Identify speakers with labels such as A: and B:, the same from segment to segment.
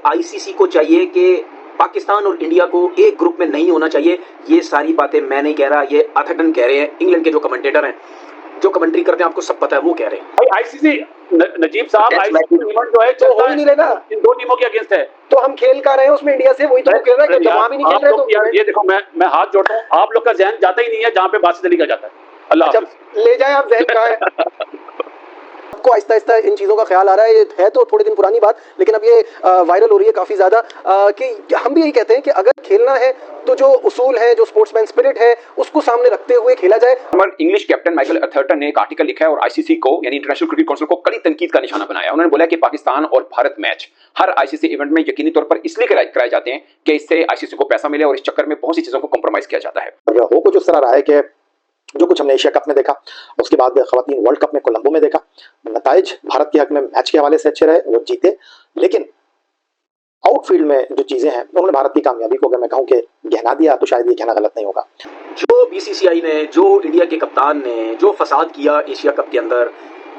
A: ICC को चाहिए कि पाकिस्तान और इंडिया को एक ग्रुप में नहीं होना चाहिए। ये सारी बातें मैं नहीं कह रहा, ये अथर्टन कह रहे हैं, इंग्लैंड के जो कमेंटेटर हैं, जो कमेंट्री करते हैं, आपको सब पता है, वो कह रहे हैं।
B: भाई आईसीसी नजीब साहब, आईसीसी इवेंट जो है
C: तो हो ही नहीं रहा ना,
B: इन दो टीमों के अगेंस्ट है।
C: तो हम खेल का रहे हैं उसमें इंडिया से, वही तो कह रहा है कि जब वहां भी नहीं खेल रहे तो
B: यार ये देखो, मैं हाथ जोड़ता हूँ, आप लोग का जहन जाता ही नहीं है जहाँ पे बासित अली का जाता है। अल्लाह
C: जब ले जाए आप जहन कहाँ है। आपको आहिस्ता आहिस्ता इन चीज़ों का ख्याल आ रहा है, ये है तो थोड़े दिन पुरानी बात, लेकिन अब ये वायरल हो रही है काफ़ी ज़्यादा कि हम भी यही कहते हैं कि अगर खेलना है तो जो उसूल है, जो स्पोर्ट्समैन स्पिरिट है, उसको सामने रखते हुए खेला जाए।
D: हमारे इंग्लिश कैप्टन माइकल अथर्टन ने एक आर्टिकल लिखा है और आईसीसी को यानी इंटरनेशनल क्रिकेट काउंसिल को कड़ी तनकीद का निशाना बनाया। उन्होंने बोला कि पाकिस्तान और भारत मैच हर आईसीसी इवेंट में यकीनी तौर पर इसलिए कराए जाते हैं कि इससे आईसीसी को पैसा मिले और इस चक्कर में बहुत सी चीजों को कॉम्प्रोमाइज किया जाता है।
E: हो कुछ उस तरह रहा है कि जो कुछ हमने एशिया कप में देखा, उसके बाद खवातीन वर्ल्ड कप में कोलंबो में देखा, नताइज भारत के हक में मैच के हवाले से अच्छे रहे, वो जीते, लेकिन आउटफील्ड में जो चीजें हैं उन्होंने भारत की कामयाबी को अगर मैं कहूं कि गहना दिया तो शायद ये कहना गलत नहीं होगा।
A: जो बीसीसीआई ने, जो इंडिया के कप्तान ने जो फसाद किया एशिया कप के अंदर,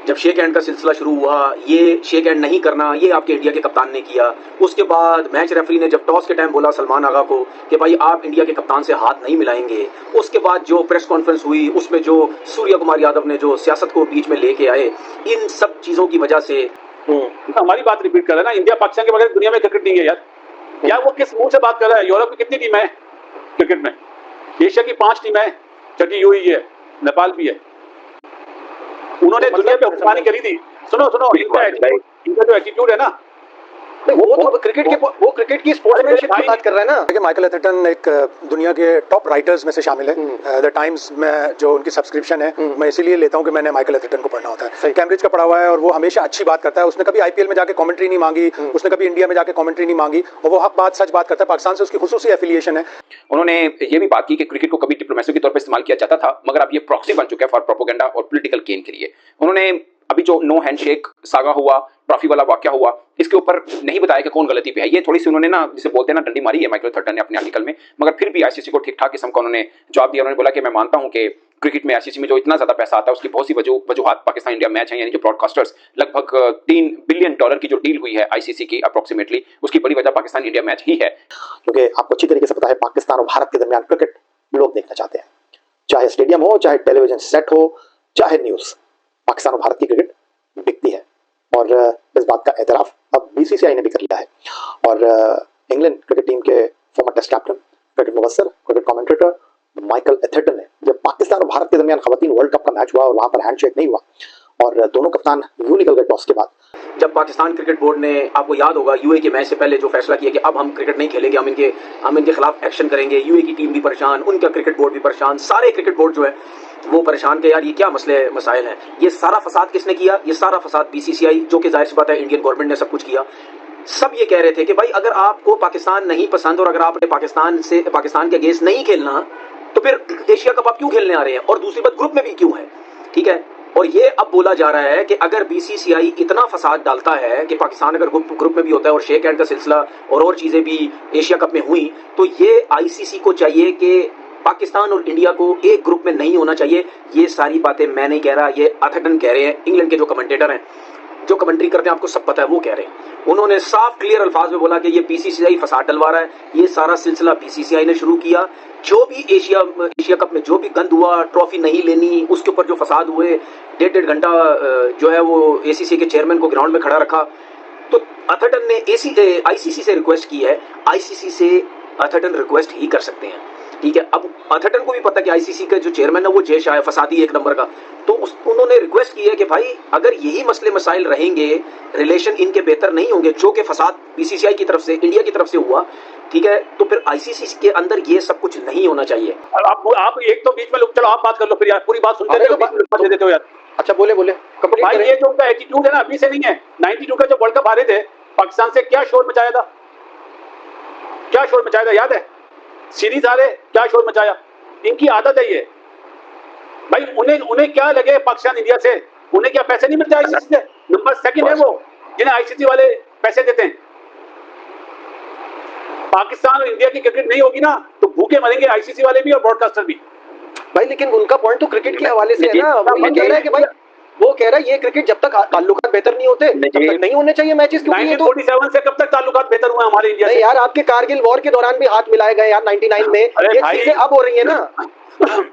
A: जब शेक हैंड का सिलसिला शुरू हुआ, ये शेक हैंड नहीं करना, ये आपके इंडिया के कप्तान ने किया। उसके बाद मैच रेफरी ने जब टॉस के टाइम बोला सलमान आगा को कि भाई आप इंडिया के कप्तान से हाथ नहीं मिलाएंगे, उसके बाद जो प्रेस कॉन्फ्रेंस हुई उसमें जो सूर्य कुमार यादव ने जो सियासत को बीच में लेके आए, इन सब चीजों की वजह से
B: हमारी बात रिपीट कर रहा है ना, इंडिया पाकिस्तान के बगैर दुनिया में क्रिकेट नहीं है यार वो किस मुंह से बात कर रहा है? यूरोप की कितनी टीम है क्रिकेट में? एशिया की 5 टीम है, छठी यूएई है, नेपाल भी है। उन्होंने दुनिया पे हुक्मरानी करी थी। सुनो इनका जो एटीट्यूड है ना,
C: वो तो क्रिकेट की स्पोर्ट्समैनशिप की बात कर रहा है ना।
F: कि माइकल अथर्टन एक दुनिया के टॉप राइटर्स में से शामिल है। द टाइम्स में जो उनकी सब्सक्रिप्शन है, मैं इसीलिए लेता हूं कि मैंने माइकल अथर्टन को पढ़ना होता है। कैम्ब्रिज का पढ़ा हुआ है और वो हमेशा अच्छी बात करता है। उसने कभी आईपीएल में जाके कमेंट्री नहीं मांगी, उसने कभी इंडिया में जाके कमेंट्री नहीं मांगी, और वो हक बात सच बात करता है। पाकिस्तान से उसकी खुसूसी एफिलिएशन है।
D: उन्होंने ये भी बात की कि क्रिकेट को कभी डिप्लोमेसी के तौर पर इस्तेमाल किया जाता था, मगर अब ये प्रॉक्सी बन चुका है फॉर प्रोपेगेंडा और पॉलिटिकल गेन के लिए। उन्होंने अभी जो नो हैंडशेक सागा हुआ, ट्रॉफी वाला वाकया हुआ, इसके ऊपर नहीं बताया कि कौन गलती पे है। ये थोड़ी सी उन्होंने ना, जिसे बोलते हैं ना, डंडी मारी है माइकल अथर्टन ने अपने आर्टिकल में, मगर फिर भी आईसीसी को ठीक ठाक किस्म का उन्होंने जवाब दिया। उन्होंने बोला कि मैं मानता हूं कि क्रिकेट में आईसीसी में जो इतना ज्यादा पैसा आता है उसकी बहुत सी वजूहात पाकिस्तान इंडिया मैच है, यानी जो ब्रॉडकास्टर्स लगभग $3 बिलियन की जो डील हुई है आईसीसी की अप्रोक्सीमेटली, उसकी बड़ी वजह पाकिस्तान इंडिया मैच ही है।
E: क्योंकि आपको अच्छी तरीके से पता है पाकिस्तान और भारत के दरमियान क्रिकेट लोग देखना चाहते हैं, चाहे स्टेडियम हो, चाहे टेलीविजन सेट हो, चाहे न्यूज, पाकिस्तान और भारत की क्रिकेट बिकती है। और इस बात का एतराफ अब बीसीसीआई ने भी कर लिया है। और इंग्लैंड क्रिकेट टीम के former test captain, cricket Mubassir, cricket commentator Michael Atherton ने, जब पाकिस्तान और भारत के दरमियान खवातीन वर्ल्ड कप का मैच हुआ और वहां पर हैंडशेक नहीं हुआ और दोनों कप्तान यूं निकल गए टॉस के बाद,
A: जब पाकिस्तान क्रिकेट बोर्ड ने, आपको याद होगा, यूए के मैच से पहले जो फैसला किया कि अब हम क्रिकेट नहीं खेलेंगे, हम इनके खिलाफ एक्शन करेंगे, यूए की टीम भी परेशान, उनका क्रिकेट बोर्ड भी परेशान, सारे क्रिकेट बोर्ड जो है वो परेशान के यार ये क्या मसाइल हैं। ये सारा फसाद किसने किया? ये सारा फसाद बीसीसीआई, जो कि जाहिर सी बात है इंडियन गवर्नमेंट ने सब कुछ किया। सब ये कह रहे थे कि भाई अगर आपको पाकिस्तान नहीं पसंद और अगर आपने पाकिस्तान के अगेंस्ट नहीं खेलना तो फिर एशिया कप आप क्यों खेलने आ रहे हैं? और दूसरी बात, ग्रुप में भी क्यों है? ठीक है। और ये अब बोला जा रहा है कि अगर बीसीसीआई इतना फसाद डालता है कि पाकिस्तान अगर ग्रुप में भी होता है और शेक हैंड का सिलसिला और चीजें भी एशिया कप में हुई, तो ये आईसीसी को चाहिए कि पाकिस्तान और इंडिया को एक ग्रुप में नहीं होना चाहिए। ये सारी बातें मैं नहीं कह रहा, ये अथर्टन कह रहे हैं, इंग्लैंड के जो कमेंटेटर हैं, जो कमेंट्री करते हैं, आपको सब पता है, वो कह रहे हैं। उन्होंने साफ क्लियर अल्फाज में बोला कि ये बीसीसीआई फसाद डलवा रहा है, ये सारा सिलसिला बीसीसीआई ने शुरू किया। जो भी एशिया कप में जो भी गंद हुआ, ट्रॉफी नहीं लेनी, उसके ऊपर जो फसाद हुए, 1.5 घंटा जो है वो एसीसी के चेयरमैन को ग्राउंड में खड़ा रखा, तो अथर्टन ने आईसीसी से रिक्वेस्ट की है। आईसीसी से अथर्टन रिक्वेस्ट ही कर सकते हैं, ठीक है। अब अथर्टन को भी पता कि आईसीसी का जो चेयरमैन है वो जय शाह है, फसादी 1 नंबर का, तो उन्होंने रिक्वेस्ट की है कि भाई अगर यही मसले मसाइल रहेंगे, रिलेशन इनके बेहतर नहीं होंगे, जो कि फसाद बीसीसीआई की तरफ से, इंडिया की तरफ से हुआ, ठीक है, तो फिर आईसीसी के अंदर ये सब कुछ नहीं होना चाहिए।
B: आप एक तो बीच में चलो आप बात कर लो, फिर यार पूरी बात सुनते दे देते हो यार।
C: अच्छा बोले
B: भाई ये जो उनका एटीट्यूड है ना, अभी से नहीं है। 92 का जब वर्ल्ड कप हारे थे पाकिस्तान से, क्या शोर मचाया था, क्या शोर मचाया था, याद है? सीरीज हारे, क्या शोर मचाया। इनकी आदत है ये भाई। उन्हें क्या लगे पाकिस्तान इंडिया से, उन्हें क्या पैसे नहीं मिलते आईसीसी से? नंबर 2 है वो, जिन्हें आईसीसी वाले पैसे देते हैं। पाकिस्तान और इंडिया की क्रिकेट नहीं होगी ना तो भूखे मरेंगे आईसीसी वाले भी और ब्रॉडकास्टर भी
C: भाई। लेकिन उनका पॉइंट तो क्रिकेट के हवाले से है ना, वो ये कह रहा है कि भाई वो कह रहा है ये क्रिकेट जब तक ताल्लुकात बेहतर नहीं होते तब तक नहीं होने चाहिए मैचेस, क्योंकि ये तो
B: 1947 से कब तक ताल्लुकात बेहतर हुए हमारे इंडिया
C: नहीं
B: से?
C: यार, आपके कारगिल वॉर के दौरान भी हाथ मिलाए गए यार 99 में,
B: अरे
C: ये
B: भाई,
C: चीजें अब हो रही है ना।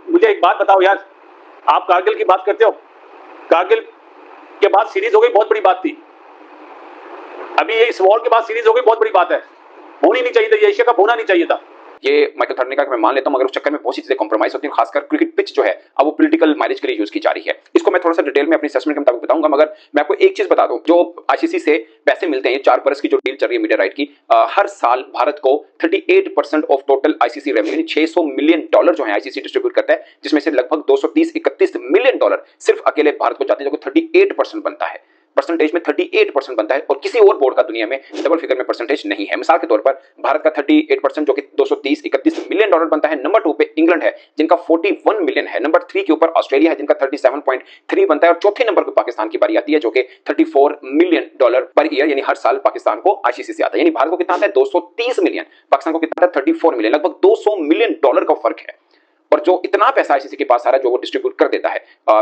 B: मुझे एक बात बताओ यार, आप कारगिल की बात करते हो, कारगिल के बाद सीरीज हो गई, बहुत बड़ी बात थी। अभी ये इस वॉर के बाद सीरीज हो गई, बहुत बड़ी बात है, होनी नहीं चाहिए थी, ये एशिया कप होना नहीं चाहिए था।
D: ये माइकल थॉर्न ने कहा कि मैं मान लेता हूं, मगर उस चक्कर में बहुत सी चीजें कॉम्प्रोमाइज होती हैं, खासकर क्रिकेट पिच जो है अब वो पॉलिटिकल माइलेज के लिए यूज की जा रही है। इसको मैं थोड़ा सा डिटेल में अपनी असेसमेंट के मुताबिक बताऊंगा, मगर मैं आपको एक चीज बता दूं, जो आईसीसी से पैसे मिलते हैं, ये 4 बरस की जो डील चल रही है मीडिया राइट की, हर साल भारत को 38% of total ICC revenue $600 million जो है आईसीसी डिस्ट्रीब्यूट करता है, जिसमें से लगभग 230-31 मिलियन डॉलर सिर्फ अकेले भारत को जाते हैं, जो 38% बनता है, परसेंटेज में 38% बनता है, और किसी और बोर्ड का दुनिया में डबल फिगर में परसेंटेज नहीं है। मिसाल के तौर पर भारत का 38% जो कि 230-31 मिलियन डॉलर बनता है। नंबर 2 पे इंग्लैंड है जिनका 41 मिलियन है। नंबर 3 के ऊपर ऑस्ट्रेलिया है जिनका 37.3 बनता है, और चौथे नंबर पर पाकिस्तान की बारी आती है जो कि $34 मिलियन पर ईयर, यानी हर साल पाकिस्तान को आईसीसी से आता है। यानी भारत को कितना आता है? 230 मिलियन, पाकिस्तान को कितना आता है? 34 मिलियन, लगभग $200 मिलियन का फर्क है। और जो इतना पैसा आईसीसी के पास आ रहा है, जो वो डिस्ट्रीब्यूट कर देता है,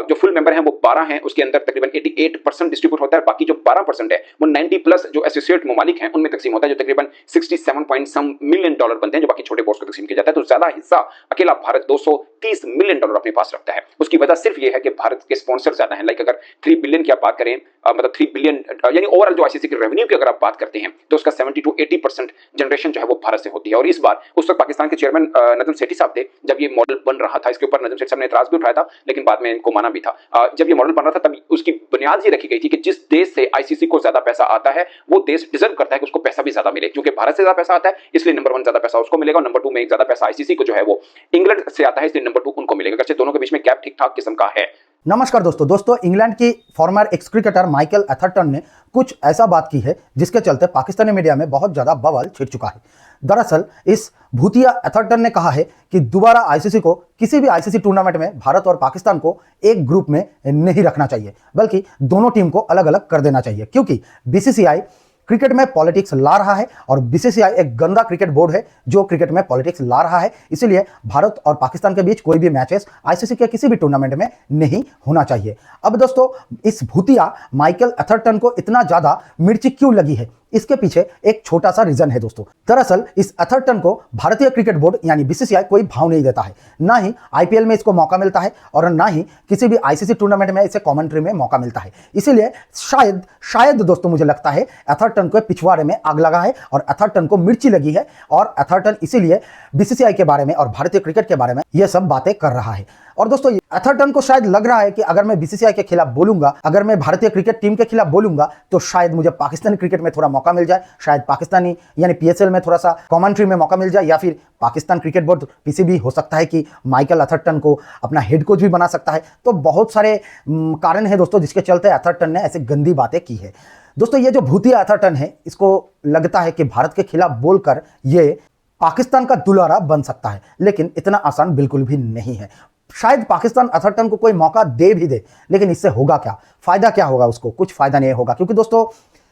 D: जो फुल मेंबर हैं वो 12 हैं, उसके अंदर तकरीबन 88% डिस्ट्रीब्यूट होता है, बाकी जो 12% है वो 90+ जो एसोसिएट ममालिक हैं उनमें तकसीम होता है, जो तकरीबन 67 मिलियन डॉलर बनते हैं, जो बाकी छोटे बोर्ड्स को तकसीम किया जाता है। तो ज्यादा हिस्सा अकेला भारत $230 मिलियन अपने पास रखता है। उसकी वजह सिर्फ ये है कि भारत के स्पॉन्सर ज्यादा हैं। लाइक अगर 3 बिलियन की आप बात करें, मतलब 3 बिलियन यानी ओवरऑल जो आईसीसी के रेवेन्यू की अगर आप बात करते हैं, तो उसका 70-80% जनरेशन जो है वो भारत से होती है। और इस बार उस वक्त पाकिस्तान के चेयरमैन नजम सेठी साहब थे, जब ये मॉडल बन रहा था, इसके ऊपर नजम सेठी साहब ने एतराज भी उठाया था, लेकिन बाद में इनको माना भी था। जब ये मॉडल बन रहा था तब उसकी बुनियाद ये रखी गई थी कि जिस देश से आईसीसी को ज्यादा पैसा आता है वो देश डिजर्व करता है कि उसको पैसा भी ज्यादा मिले। क्योंकि भारत से ज्यादा पैसा आता है इसलिए नंबर 1 ज्यादा पैसा उसको मिलेगा, और नंबर 2 में एक ज्यादा पैसा आईसीसी को जो है वो इंग्लैंड से आता है, इसलिए नंबर 2 उनको मिलेगा। अगरचे दोनों के बीच में गैप ठीक ठाक किस्म का है।
G: नमस्कार दोस्तों, इंग्लैंड की farmer x cricketer Michael Atherton ने कुछ ऐसा बात की है जिसके चलते पाकिस्तानी मीडिया में बहुत ज्यादा बवाल छिड़ चुका है। दरअसल इस भूतिया एथरटन ने कहा है कि दोबारा आईसीसी को किसी भी आईसीसी टूर्नामेंट में भारत और पाकिस्तान को एक ग्रुप में नहीं रखना चाहिए, बल्कि दोनों टीम को अलग अलग कर देना चाहिए, क्योंकि बीसीसीआई क्रिकेट में पॉलिटिक्स ला रहा है और बीसीसीआई एक गंदा क्रिकेट बोर्ड है जो क्रिकेट में पॉलिटिक्स ला रहा है। इसीलिए भारत और पाकिस्तान के बीच कोई भी मैचेस आईसीसी के किसी भी टूर्नामेंट में नहीं होना चाहिए। अब दोस्तों, इस भूतिया माइकल एथरटन को इतना ज्यादा मिर्ची क्यों लगी है, इसके पीछे एक छोटा सा रीजन है दोस्तों। दरअसल इस एथरटन को भारतीय क्रिकेट बोर्ड यानी बीसीसीआई कोई भाव नहीं देता है, ना ही आईपीएल में इसको मौका मिलता है और ना ही किसी भी आईसीसी टूर्नामेंट में इसे कमेंट्री में मौका मिलता है। इसीलिए शायद दोस्तों मुझे लगता है एथरटन को पिछवाड़े में आग लगा है और एथरटन को मिर्ची लगी है, और एथरटन इसीलिए बीसीसीआई के बारे में और भारतीय क्रिकेट के बारे में यह सब बातें कर रहा है। और दोस्तों, एथरटन को शायद लग रहा है कि अगर मैं बीसीसीआई के खिलाफ बोलूंगा, अगर मैं भारतीय क्रिकेट टीम के खिलाफ बोलूंगा, तो शायद मुझे पाकिस्तानी क्रिकेट में थोड़ा मौका मिल जाए, शायद पाकिस्तानी यानी पीएसएल में थोड़ा सा कमेंट्री में मौका मिल जाए, या फिर पाकिस्तान क्रिकेट बोर्ड पीसीबी हो सकता है कि माइकल एथरटन को अपना हेड कोच भी बना सकता है। तो बहुत सारे कारण है दोस्तों जिसके चलते एथरटन ने ऐसी गंदी बातें की है। दोस्तों, ये जो भूतिया एथरटन है, इसको लगता है कि भारत के खिलाफ बोलकर ये पाकिस्तान का दुलारा बन सकता है, लेकिन इतना आसान बिल्कुल भी नहीं है। शायद पाकिस्तान एथरटन को कोई मौका दे भी दे, लेकिन इससे होगा क्या, फायदा क्या होगा उसको? कुछ फायदा नहीं होगा, क्योंकि दोस्तों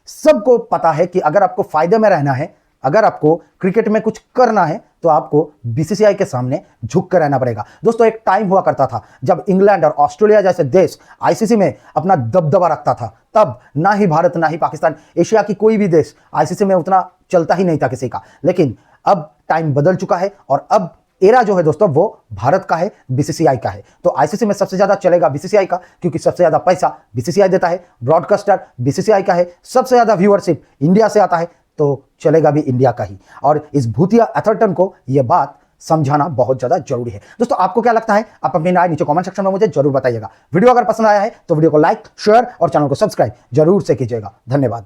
G: सबको पता है कि अगर आपको फायदे में रहना है, अगर आपको क्रिकेट में कुछ करना है, तो आपको बीसीसीआई के सामने झुक कर रहना पड़ेगा। दोस्तों, एक टाइम हुआ करता था जब इंग्लैंड और ऑस्ट्रेलिया जैसे देश आईसीसी में अपना दबदबा रखता था, तब ना ही भारत ना ही पाकिस्तान, एशिया की कोई भी देश आईसीसी में उतना चलता ही नहीं था किसी का। लेकिन अब टाइम बदल चुका है और अब एरा जो है दोस्तों वो भारत का है, बीसीसीआई का है। तो आईसीसी में सबसे ज्यादा चलेगा बीसीसीआई का, क्योंकि सबसे ज्यादा पैसा बीसीसीआई देता है, ब्रॉडकास्टर बीसीसीआई का है, सबसे ज्यादा व्यूअरशिप इंडिया से आता है, तो चलेगा भी इंडिया का ही। और इस भूतिया एथरटन को यह बात समझाना बहुत ज्यादा जरूरी है। दोस्तों, आपको क्या लगता है? आप अपनी राय नीचे कमेंट सेक्शन में मुझे जरूर बताइएगा। वीडियो अगर पसंद आया है तो वीडियो को लाइक, शेयर और चैनल को सब्सक्राइब जरूर से कीजिएगा। धन्यवाद।